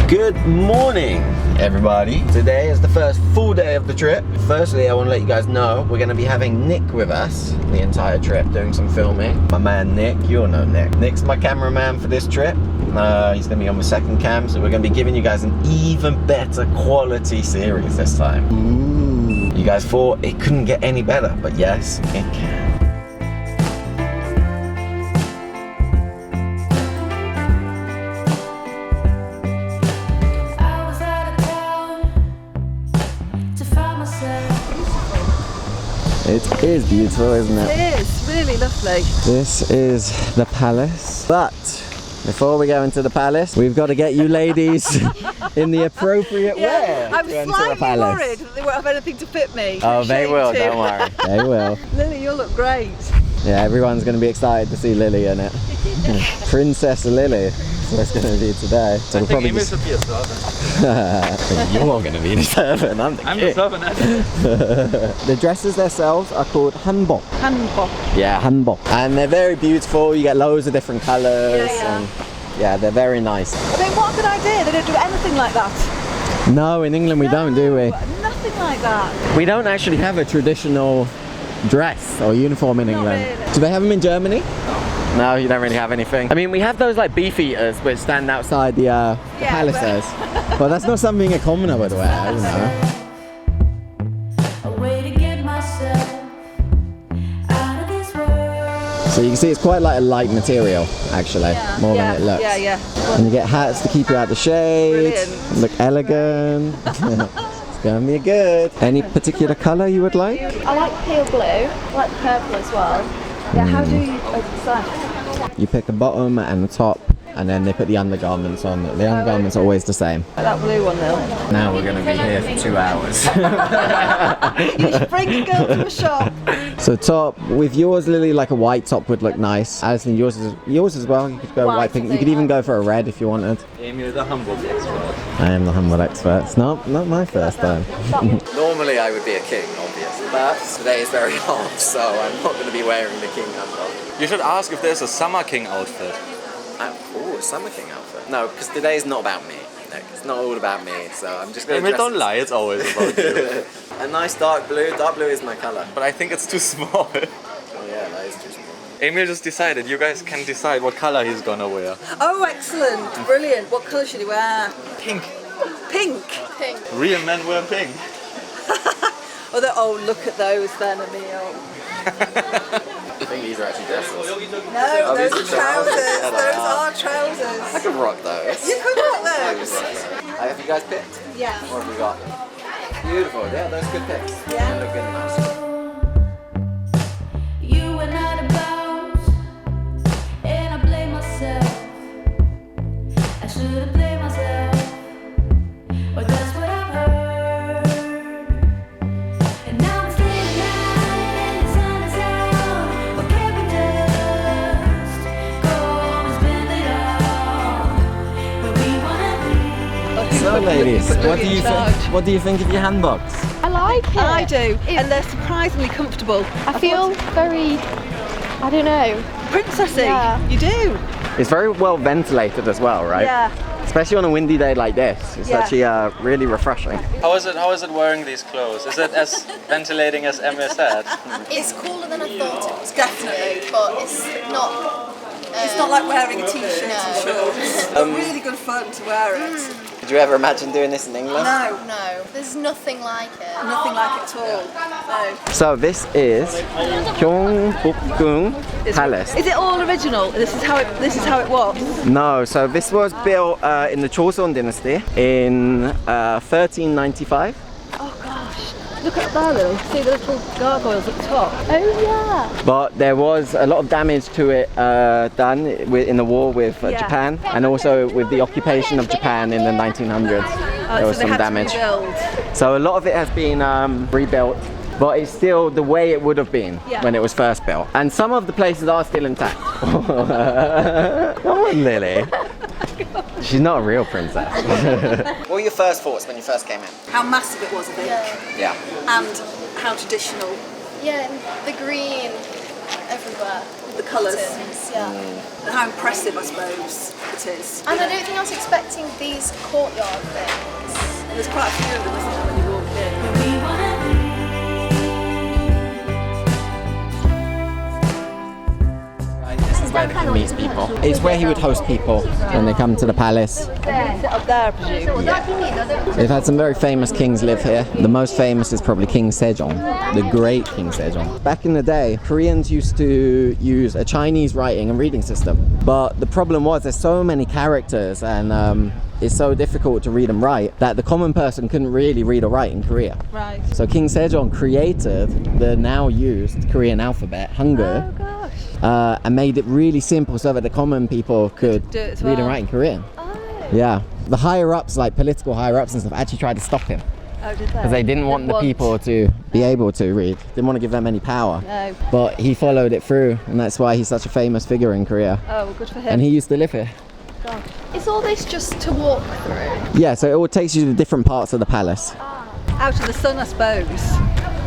Good morning, everybody. Today is the first full day of the trip. Firstly, I want to let you guys know we're going to be having Nick with us the entire trip, doing some filming. My man Nick, you'll know Nick. Nick's my cameraman for this trip. He's going to be on the second cam, so we're going to be giving you guys an even better quality series this time. You guys thought it couldn't get any better, but yes, it can. It is beautiful, isn't it? It is, really lovely. This is the palace, but before we go into the palace, we've got to get you ladies in the appropriate wear I'm to enter slightly the palace. worried that they won't have anything to fit me. Oh, they will, Shame don't worry. They will. Lily, you look great. Yeah, everyone's going to be excited to see Lily in it. Princess Lily. That's what it's going to be today. So we'll probably should be a servant. You're going to be the servant, I'm the servant. The dresses themselves are called hanbok. Hanbok. Yeah, hanbok. And they're very beautiful. You get loads of different colours. And yeah, they're very nice. I mean, what a good idea. They don't do anything like that. No, in England we don't, do we? Nothing like that. We don't actually have a traditional dress or uniform in England. Really. Do they have them in Germany? No, you don't really have anything. I mean, we have those like beef eaters which stand outside the palaces. But that's not something a commoner would wear, you know. So you can see it's quite like a light material, actually, more than it looks. Yeah. And you get hats to keep you out of the shade. Brilliant. Look elegant. It's gonna be good. Any particular colour you would like? I like pale blue, I like purple as well. Yeah, how do you decide? You pick a bottom and a top, and then they put the undergarments on. The undergarments are always the same. That blue one though. Now we're going to be here for 2 hours. You should bring a girl to a shop. So top, with yours, Lily, like a white top would look nice. Alison, yours as well. You could go white pink. You could even go for a red if you wanted. Emil, the humble expert. I am the humble expert. It's not my first time. Normally I would be a king, obviously, but today is very hot, so I'm not going to be wearing the king umbrella. You should ask if there's a summer king outfit. Oh, a summer king outfit. No, because today is not about me. No, it's not all about me, so I'm just going to Emil, don't lie, it's always about you. A nice dark blue. Dark blue is my colour. But I think it's too small. Oh yeah, that is too small. Emil just decided, you guys can decide what color he's gonna wear. Oh, excellent. Brilliant. What colour should he wear? Pink. Pink. Pink. Real men wear pink. Oh, look at those then, Emil. I think these are actually dresses. No, those are trousers. Those are trousers. I could rock those. You could rock those. Have you guys picked? Yeah. What have we got? Beautiful. Yeah, those are good picks. Yeah. They look good and nice. You were not about, and I blame myself. I should have blamed myself, but that's what I've heard. And now I'm staying the night, and the sun is out. What can we just go home and spend it all where we wanna be? So, ladies, what do you think of your handboks? I like it. I do, and they're surprisingly comfortable. I feel very, I don't know. Princessy. Yeah. You do. It's very well ventilated as well, right? Yeah. Especially on a windy day like this. It's actually really refreshing. How is it wearing these clothes? Is it as ventilating as Emil said? It's cooler than I thought it was. Definitely, but it's not. It's not like wearing a t-shirt No. and shorts. But really good fun to wear it. Did you ever imagine doing this in England? No, there's nothing like it. Nothing like it at all. No. So this is Gyeongbokgung Palace. Is it all original? This is how it was. No, so this was built in the Joseon dynasty in 1395. Oh gosh. Look at that, Lily. See the little gargoyles at the top. Oh yeah. But there was a lot of damage to it done in the war with Japan, and also with the occupation of Japan in the 1900s. There was so they some had damage. To rebuild. So a lot of it has been rebuilt, but it's still the way it would have been when it was first built. And some of the places are still intact. Come on, Lily. She's not a real princess. What were your first thoughts when you first came in? How massive it was, I think. Yeah. And how traditional. Yeah, and the green everywhere. the colours. Yeah. And how impressive, I suppose, it is. And I don't think I was expecting these courtyard things. There's quite a few of them, isn't there, when you walk in? We wanna be. This is where he meets people. It's where he would host people when they come to the palace. Sit up there, I presume. They've had some very famous kings live here. The most famous is probably King Sejong, the great King Sejong. Back in the day, Koreans used to use a Chinese writing and reading system. But the problem was there's so many characters and it's so difficult to read and write that the common person couldn't really read or write in Korea. Right. So King Sejong created the now used Korean alphabet, Hangul, Oh gosh. and made it really simple so that the common people could Do it as read and well. write in Korean. Oh. Yeah. The higher ups, like political higher ups and stuff, actually tried to stop him Oh, did they? because they didn't want the people to be able to read. Didn't want to give them any power. No. But he followed it through, and that's why he's such a famous figure in Korea. Oh, well, good for him. And he used to live here. Gosh. Is all this just to walk through? Yeah, so it all takes you to different parts of the palace. Out of the sun, I suppose.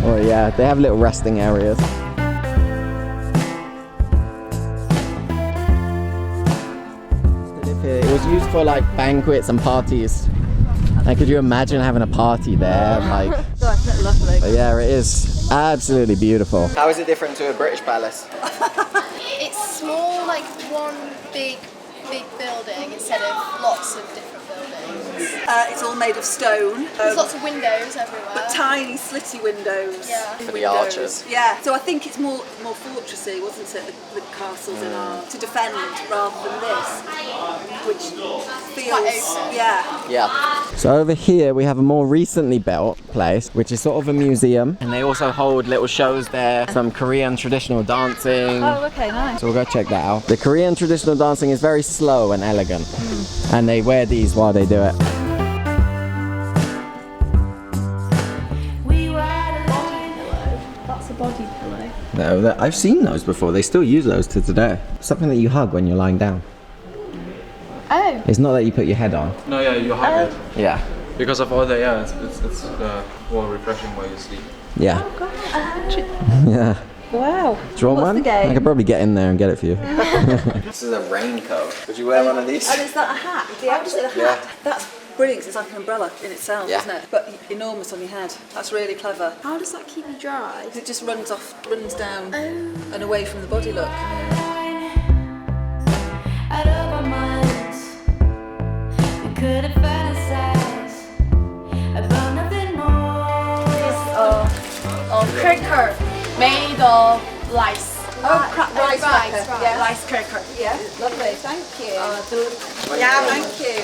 Oh yeah, they have little resting areas. It was used for like banquets and parties. And could you imagine having a party there? Like, Gosh, isn't it lovely? but yeah, it is absolutely beautiful. How is it different to a British palace? It's small, like one big building instead of lots of different buildings. It's all made of stone. There's lots of windows everywhere. But tiny slitty windows. Yeah. For the archers. Yeah, so I think it's more fortressy, wasn't it, the castles in our, to defend rather than this, which feels, open. yeah. Yeah. So over here we have a more recently built place, which is sort of a museum, and they also hold little shows there, some Korean traditional dancing. Oh, okay, nice. So we'll go check that out. The Korean traditional dancing is very slow and elegant, and they wear these while they do it. We were alone. That's a body pillow. No, I've seen those before. They still use those to today. Something that you hug when you're lying down. Oh. It's not that you put your head on. No, yeah, you hug it. Yeah. Because of all the, yeah, it's more refreshing while you sleep. Yeah. Yeah. Wow. Do you want What's one? the game? I could probably get in there and get it for you. This is a raincoat. Would you wear one of these? And is that a hat? The actual hat? Yeah. That's brilliant, 'cause it's like an umbrella in itself, Yeah. isn't it? But enormous on your head. That's really clever. How does that keep you dry? It just runs down and away from the body look. Out of our minds, we couldn't fantasize about nothing more. Cracker made of rice. Rice rice. Yeah, rice cracker. Yeah, lovely. Thank you. Yeah, thank you.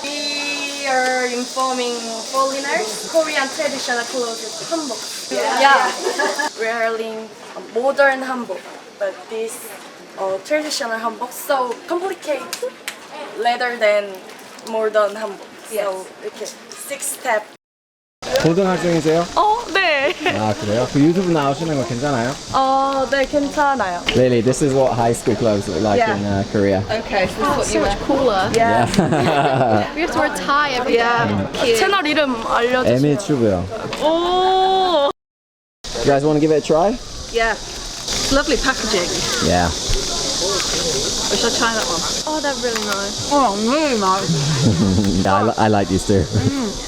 We are informing foreigners Korean traditional clothes hanbok. Yeah. Wearing a modern hanbok, but this traditional hanbok so complicated rather than modern hanbok. So 이렇게 6-step. 고등학생이세요? 네. 아 그래요? 그 유튜브 나오시는 거 괜찮아요? 네 괜찮아요. Really, this is what high school clothes look like in Korea. Okay, so this is what So you much wear. cooler. Yeah. We have to wear a tie every day. 채널 이름 알려주세요. 에미 추브요. 오. You guys want to give it a try? Yeah. It's lovely packaging. Yeah. Or should I try that one? Oh, they're really nice. Oh, really nice. I like these too.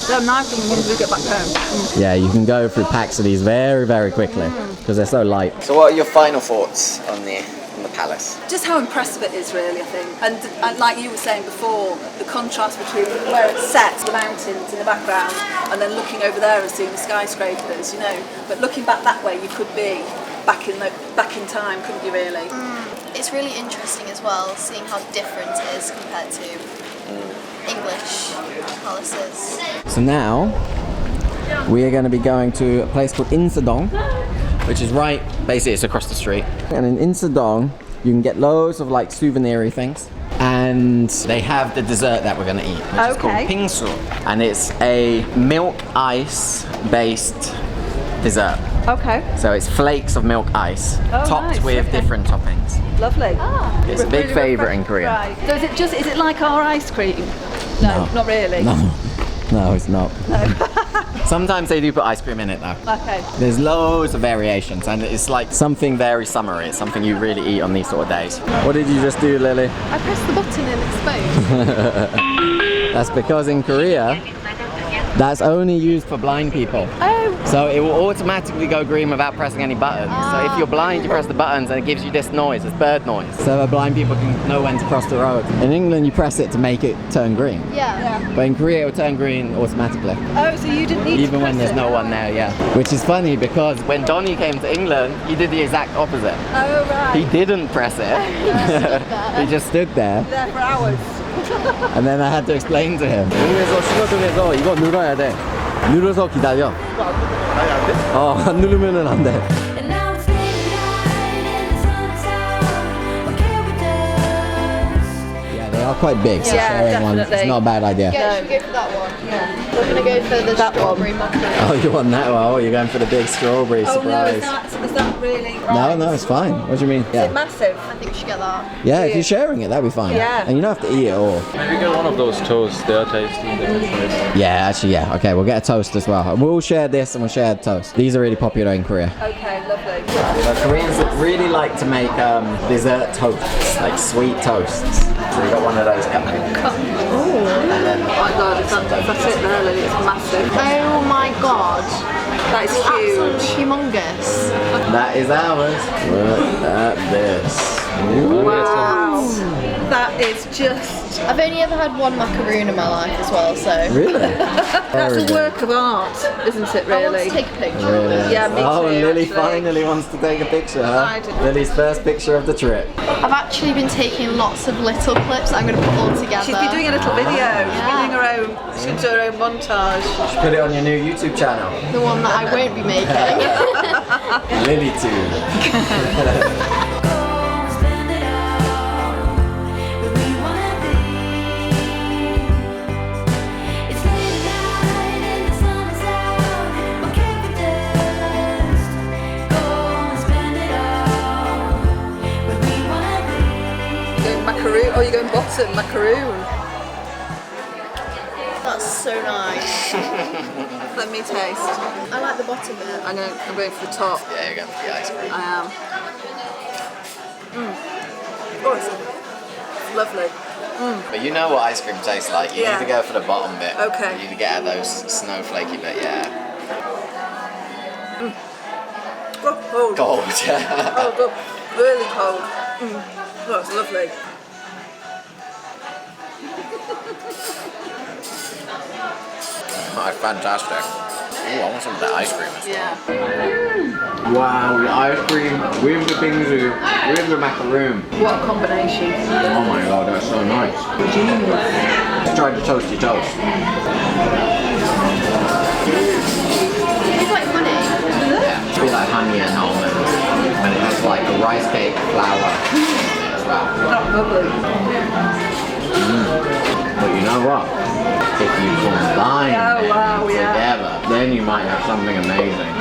They're nice when we get back home. Yeah, you can go through packs of these very, very quickly because they're so light. So what are your final thoughts on the palace? Just how impressive it is, really, I think. And like you were saying before, the contrast between where it's set, the mountains in the background, and then looking over there and seeing the skyscrapers, you know. But looking back that way, you could be back in time, couldn't you, really? It's really interesting as well, seeing how different it is compared to English palaces. So now we are going to be going to a place called Insadong, which is basically it's across the street. And in Insadong, you can get loads of like souvenir-y things. And they have the dessert that we're going to eat, which is called pingsu. And it's a milk ice based dessert. Okay. So it's flakes of milk ice topped nice, with different toppings. Lovely. It's a big favourite in Korea. Right. So is it like our ice cream? No, not really. No, it's not. Sometimes they do put ice cream in it though. Okay. There's loads of variations and it's like something very summery. It's something you really eat on these sort of days. What did you just do, Lily? I pressed the button and exposed. That's because in Korea, that's only used for blind people. Oh. So it will automatically go green without pressing any buttons. So if you're blind, you press the buttons and it gives you this noise, this bird noise. So blind people can know when to cross the road. In England, you press it to make it turn green. Yeah. But in Korea, it will turn green automatically. Oh, so you didn't need to Even when press there's it? no one there, yeah. Which is funny because when Donnie came to England, he did the exact opposite. Oh, right. He didn't press it. He just stood there. There for hours. And then I had to explain to him. 동에서 신호등에서 이거 눌러야 돼. 눌러서 기다려. 안 누르면은 안 돼. And now it's late at night and the sun is out. What can we do? Yeah, they are quite big, so Yeah, sharing one, it's definitely. not a bad idea. Yeah, should we go for that one? Yeah. We're gonna go for the strawberry macaron. Oh, you want that one? Oh, you're going for the big strawberry Oh, no, surprise. is that really right? No, it's fine. What do you mean? Is it Yeah, massive? I think we should get that. yeah. If you're sharing it, that'd be fine. Yeah. And you don't have to eat it all. Maybe get one of those toasts. They are tasty. They're good. Yeah, actually, yeah. Okay, we'll get a toast as well. We'll share this and we'll share the toast. These are really popular in Korea. Okay, lovely. Koreans really like to make dessert toasts, like sweet toasts. So we got one of those coming. Oh my god, that's it there, Lily. It's massive. Oh my god. That is Absolutely huge. humongous. That is ours. Look at this. Wow. That is just... I've only ever had one macaroon in my life as well, so. Really? That's a work of art, isn't it, I want really? to take a picture of Really? it. Yeah, me Oh, too, Lily actually. finally wants to take a picture, huh? I did. Lily's first picture of the trip. I've actually been taking lots of little clips that I'm going to put all together. She's been doing a little video. She's been doing her own. She's going to do her own montage. Put it on your new YouTube channel. The one that I won't be making. Lily too. Go spend it all where we wanna be. It's late at night and the sun is out. What can we do? Go spend it all where we wanna be. Going macaroon. Oh, you're going bottom macaroon. That's so nice. Let me taste. I like the bottom bit. I'm going for the top. Yeah, you're going for the ice cream. I am. Oh, it's lovely. But you know what ice cream tastes like. You Yeah. need to go for the bottom bit. Okay. You need to get out those snowflakey bit, yeah. Oh, cold. Gold. Oh, good. Really cold. Oh, it's lovely. Oh, it's fantastic. Ooh, I want some of that ice cream as well. Yeah. Wow, the ice cream with the bingsu, with the macaroon. What a combination. Oh my god, that's so nice. Let's try the toasty toast. It's like honey. Yeah, it's a bit like honey and almond. And it has like a rice cake flour as well. That's lovely. But you know what? If you combine Oh, wow, them yeah. together, then you might have something amazing.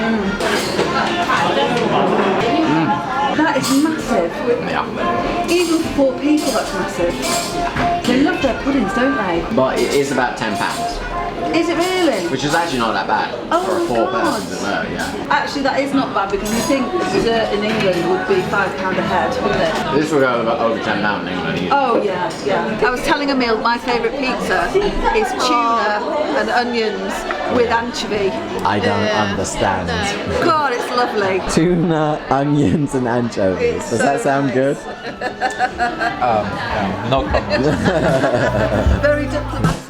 That is massive. Yeah. Even for 4 people, that's massive. They love their puddings, don't they? But it is about £10, Is it really? which is actually not that bad Oh for a my 4-person God. dessert, yeah. Actually, that is not bad because you think a dessert in England would be £5 a head, wouldn't it? This will go over £10 in England easily. Oh yeah, yeah. I was telling Emil my favourite pizza is tuna and onions with anchovy. I don't understand. God, it's lovely. Tuna, onions and anchovies. It's Does so that sound nice. good? No comment. Very diplomatic.